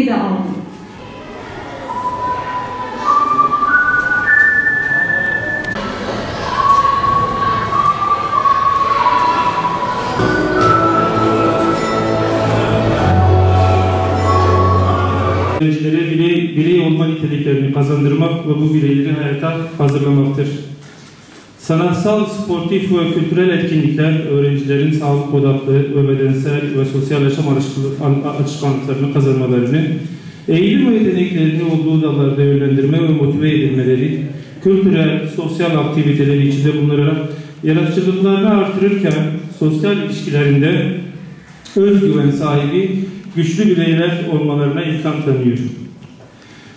de aldım. Öğrencilere birey olma niteliklerini kazandırmak ve bu bireyleri hayata hazırlamaktır. Sanatsal, sportif ve kültürel etkinlikler öğrencilerin sağlık odaklı ve bedensel ve sosyal yaşam alışkanlıklarını kazanmalarını, eğilim ve yeteneklerini olduğu dallarda yönlendirme ve motive edilmeleri, kültürel, sosyal aktiviteleri içinde bulunarak yaratıcılıklarını artırırken sosyal ilişkilerinde özgüven sahibi güçlü bireyler olmalarına imkan tanıyor.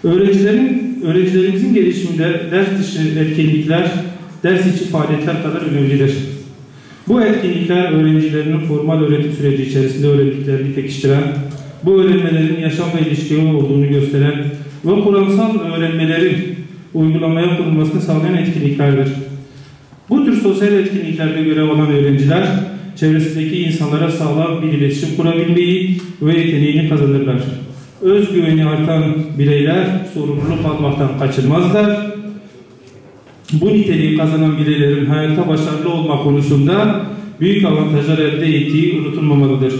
Öğrencilerimizin gelişiminde ders dışı etkinlikler, ders içi faaliyetler kadar önemlidir. Bu etkinlikler öğrencilerin formal öğretim süreci içerisinde öğrendiklerini pekiştiren, bu öğrenmelerin yaşamla ilişkili olduğunu gösteren ve kuramsal öğrenmelerin uygulamaya konulmasını sağlayan etkinliklerdir. Bu tür sosyal etkinliklerde görev alan öğrenciler, çevresindeki insanlara sağlam bir iletişim kurabilmeyi ve yeteneğini kazanırlar. Özgüveni artan bireyler sorumluluk almaktan kaçınmazlar. Bu niteliği kazanan bireylerin hayatta başarılı olma konusunda büyük avantajlar elde ettiği unutulmamalıdır.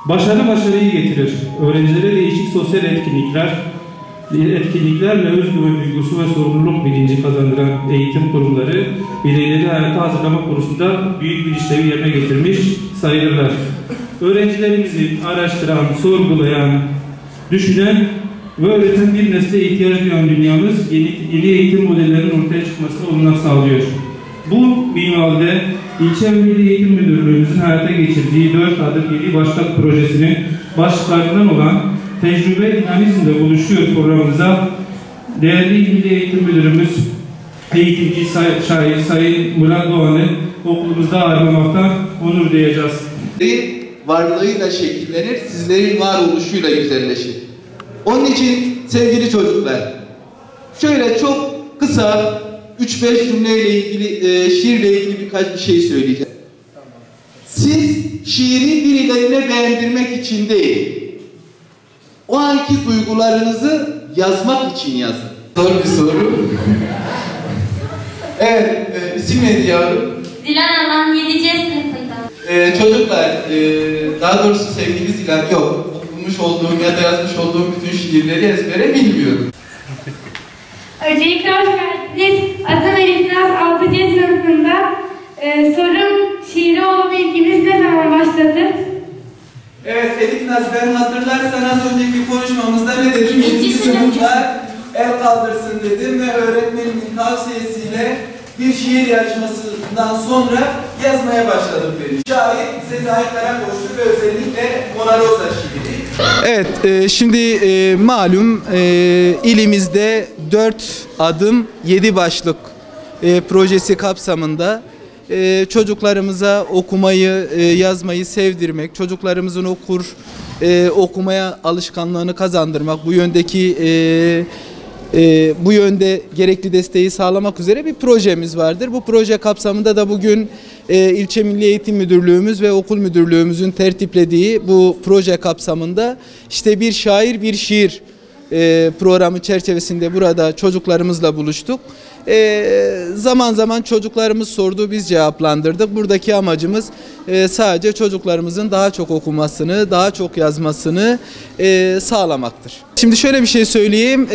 Başarı başarıyı getirir. Öğrencilere değişik sosyal etkinliklerle özgüven duygusu ve sorumluluk bilinci kazandıran eğitim kurumları bireyleri hayata hazırlama konusunda büyük bir işlevi yerine getirmiş sayılırlar. Öğrencilerimizi araştıran, sorgulayan, düşünen ve öğreten bir nesle ihtiyaç duyan dünyamız yeni eğitim modellerinin ortaya çıkmasına olanak sağlıyor. Bu minvalde İlçe Milli Eğitim Müdürlüğümüzün hayata geçirdiği 4 adım 7 başlık projesinin başlıklarından olan Tecrübe Dinamizm'de buluşuyor programımıza değerli Milli Eğitim Müdürümüz, eğitimci Sayın Murat Doğan'ı okulumuzda ağırlamaktan onur duyacağız. Varlığıyla şekillenir, sizlerin varoluşuyla güzelleşir. Onun için sevgili çocuklar, şöyle çok kısa 3-5 cümleyle ilgili, şiirle ilgili birkaç bir şey söyleyeceğim. Siz şiiri birilerine beğendirmek için değil, o anki duygularınızı yazmak için yazın. Zor bir soru. Evet, isim neydi yavrum? Zilan Alan 7C sınıfında. Çocuklar, daha doğrusu sevgili Zilan, yok. Okumuş olduğum ya da yazmış olduğum bütün şiirleri ezbere bilmiyorum. Öncelikle hoş geldiniz. Adım Elif Naz 6C sınıfında. Sorum, şiiri olma ilgimiz ne zaman başladı? Evet Elif Naz, ben hatırlarsan az önceki konuşmamızda ne dedim? 7. sınıflar el kaldırsın dedim ve öğretmenimin tavsiyesiyle bir şiir yarışmasından sonra yazmaya başladım dedim. Şair Sezai Karakoçlu ve özellikle Mona Rosa şiiri. Evet, şimdi malum ilimizde 4 adım 7 başlık projesi kapsamında çocuklarımıza okumayı, yazmayı sevdirmek, çocuklarımızın okumaya alışkanlığını kazandırmak, bu yönde gerekli desteği sağlamak üzere bir projemiz vardır. Bu proje kapsamında da bugün İlçe Milli Eğitim Müdürlüğümüz ve Okul Müdürlüğümüzün tertiplediği bu proje kapsamında işte bir şair bir şiir programı çerçevesinde burada çocuklarımızla buluştuk. Zaman zaman çocuklarımız sordu, biz cevaplandırdık. Buradaki amacımız sadece çocuklarımızın daha çok okumasını, daha çok yazmasını sağlamaktır. Şimdi şöyle bir şey söyleyeyim.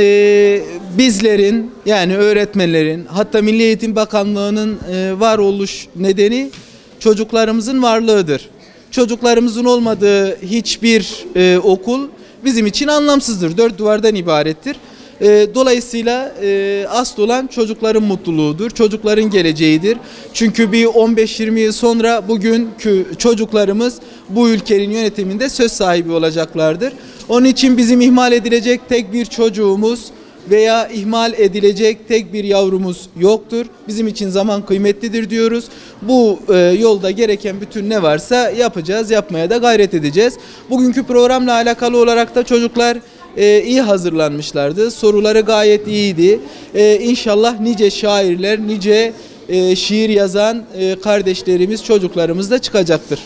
Bizlerin, yani öğretmenlerin, hatta Milli Eğitim Bakanlığı'nın varoluş nedeni çocuklarımızın varlığıdır. Çocuklarımızın olmadığı hiçbir okul bizim için anlamsızdır. 4 duvardan ibarettir. Dolayısıyla asıl olan çocukların mutluluğudur, çocukların geleceğidir. Çünkü bir 15-20 yıl sonra bugünkü çocuklarımız bu ülkenin yönetiminde söz sahibi olacaklardır. Onun için bizim ihmal edilecek tek bir çocuğumuz veya ihmal edilecek tek bir yavrumuz yoktur. Bizim için zaman kıymetlidir diyoruz. Bu yolda gereken bütün ne varsa yapacağız, yapmaya da gayret edeceğiz. Bugünkü programla alakalı olarak da çocuklar iyi hazırlanmışlardı. Soruları gayet iyiydi. İnşallah nice şairler, nice şiir yazan kardeşlerimiz, çocuklarımız da çıkacaktır.